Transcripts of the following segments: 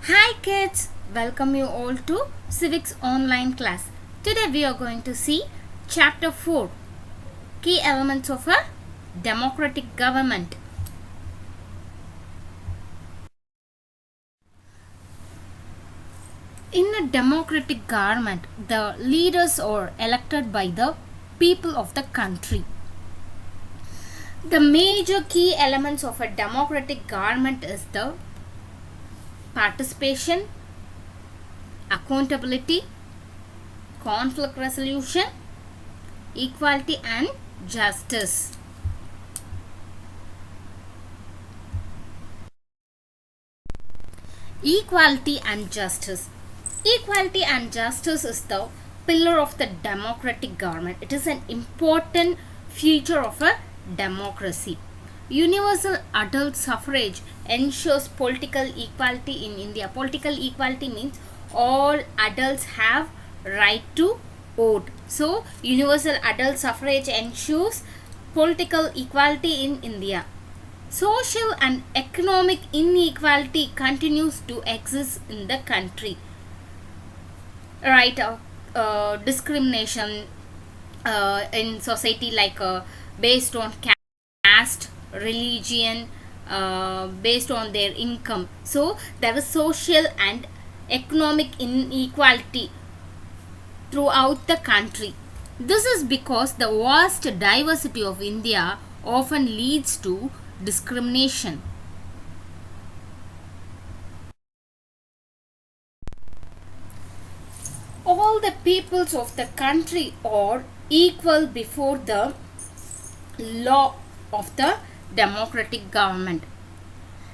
Hi kids, welcome you all to Civics online class. Today we are going to see chapter 4, key elements of a democratic government. In a democratic government, the leaders are elected by the people of the country. The major key elements of a democratic government is the participation, accountability, conflict resolution, equality and justice. Equality and justice. Equality and justice is the pillar of the democratic government. It is an important feature of a democracy. Universal adult suffrage ensures political equality in India. Political equality means all adults have right to vote. So, universal adult suffrage ensures political equality in India. Social and economic inequality continues to exist in the country. Right, discrimination in society, like based on caste, religion, based on their income. So there is social and economic inequality throughout the country. This is because the vast diversity of India often leads to discrimination. All the peoples of the country are equal before the law of the democratic government.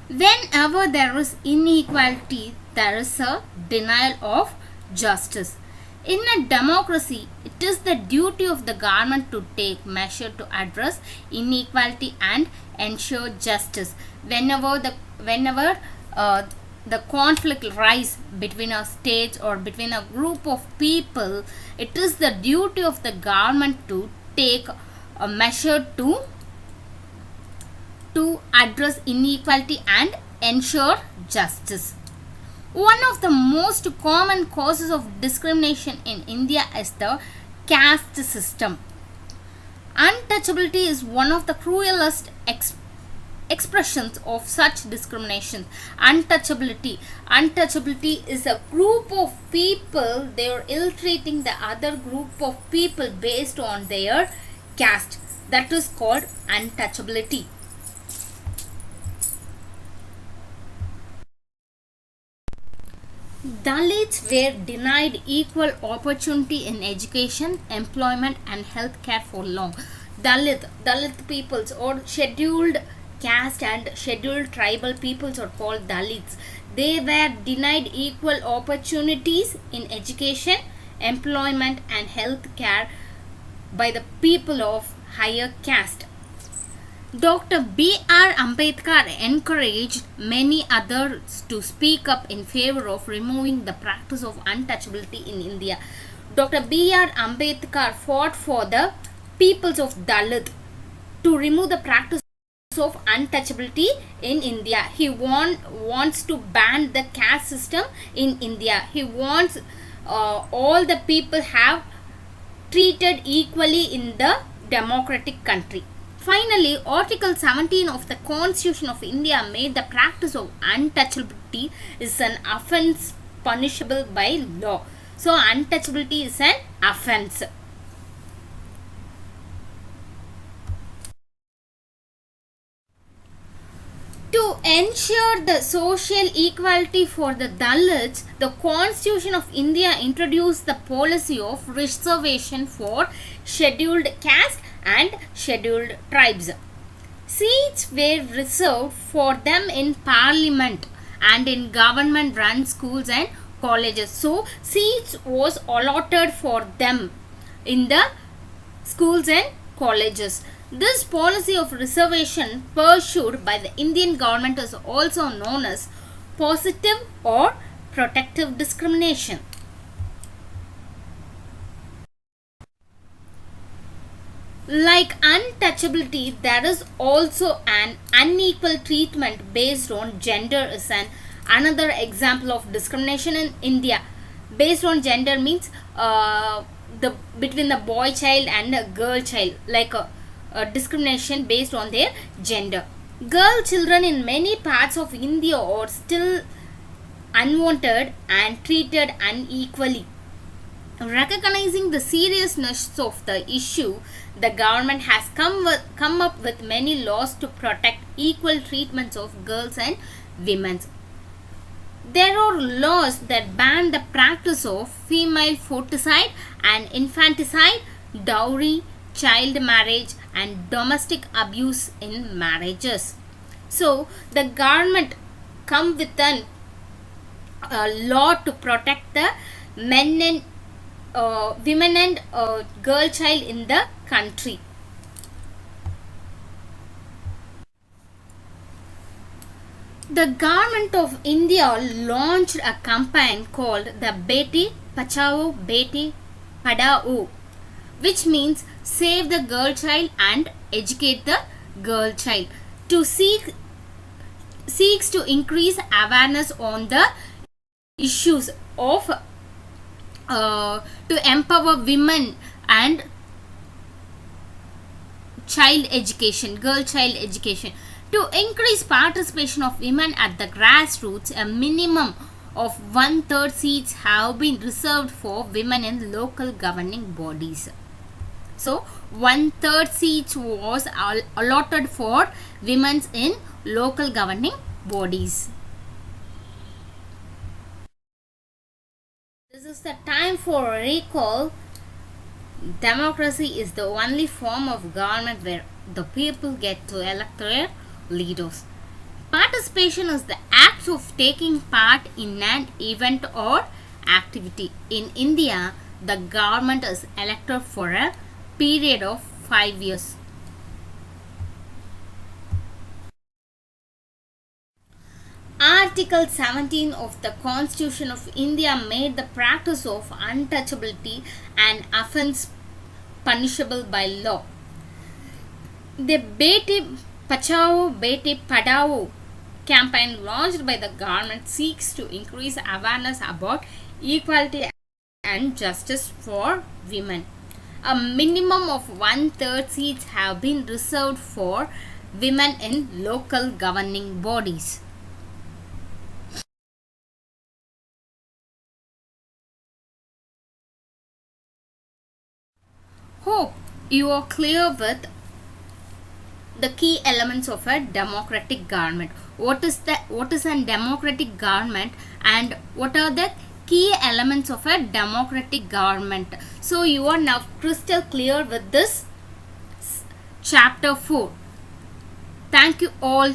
Whenever there is inequality, there is a denial of justice. In a democracy, it is the duty of the government to take measure to address inequality and ensure justice. Whenever the conflict rise between a state or between a group of people, it is the duty of the government to take a measure to address inequality and ensure justice. One of the most common causes of discrimination in India is the caste system. Untouchability is one of the cruelest expressions of such discrimination. Untouchability is a group of people, they are ill-treating the other group of people based on their caste. That is called untouchability. Dalits were denied equal opportunity in education, employment and healthcare for long. Dalit peoples or scheduled caste and scheduled tribal peoples are called Dalits. They were denied equal opportunities in education, employment and healthcare by the people of higher caste. Dr. B.R. Ambedkar encouraged many others to speak up in favor of removing the practice of untouchability in India. Dr. B.R. Ambedkar fought for the peoples of Dalit to remove the practice of untouchability in India. He wants to ban the caste system in India. He wants all the people have treated equally in the democratic country. Finally, Article 17 of the Constitution of India made the practice of untouchability is an offence punishable by law. So, untouchability is an offence. To ensure the social equality for the Dalits, the Constitution of India introduced the policy of reservation for scheduled caste and scheduled tribes. Seats were reserved for them in parliament and in government run schools and colleges. So seats was allotted for them in the schools and colleges. This policy of reservation pursued by the Indian government is also known as positive or protective discrimination. Like untouchability, there is also an unequal treatment based on gender is an Another example of discrimination in India based on gender means the between the boy child and a girl child, like a discrimination based on their gender. Girl children in many parts of India are still unwanted and treated unequally. Recognizing the seriousness of the issue, the government has come up with many laws to protect equal treatments of girls and women. There are laws that ban the practice of female foeticide and infanticide, dowry, child marriage, and domestic abuse in marriages. So the government come with a law to protect the men and women and girl child in the country. The government of India launched a campaign called the Beti Bachao Beti Padhao, which means save the girl child and educate the girl child, to seeks to increase awareness on the issues of to empower women and girl child education. To increase participation of women at the grassroots, a minimum of one-third seats have been reserved for women in local governing bodies. So, one-third seats was allotted for women in local governing bodies. This is the time for a recall. Democracy is the only form of government where the people get to elect their leaders. Participation is the act of taking part in an event or activity. In India, the government is elected for a period of 5 years. Article 17 of the Constitution of India made the practice of untouchability an offence punishable by law. The Beti Bachao Beti Padhao campaign launched by the government seeks to increase awareness about equality and justice for women. A minimum of one-third seats have been reserved for women in local governing bodies. Hope you are clear with the key elements of a democratic government. What is a democratic government and what are the key elements of a democratic government? So you are now crystal clear with this chapter 4. Thank you all.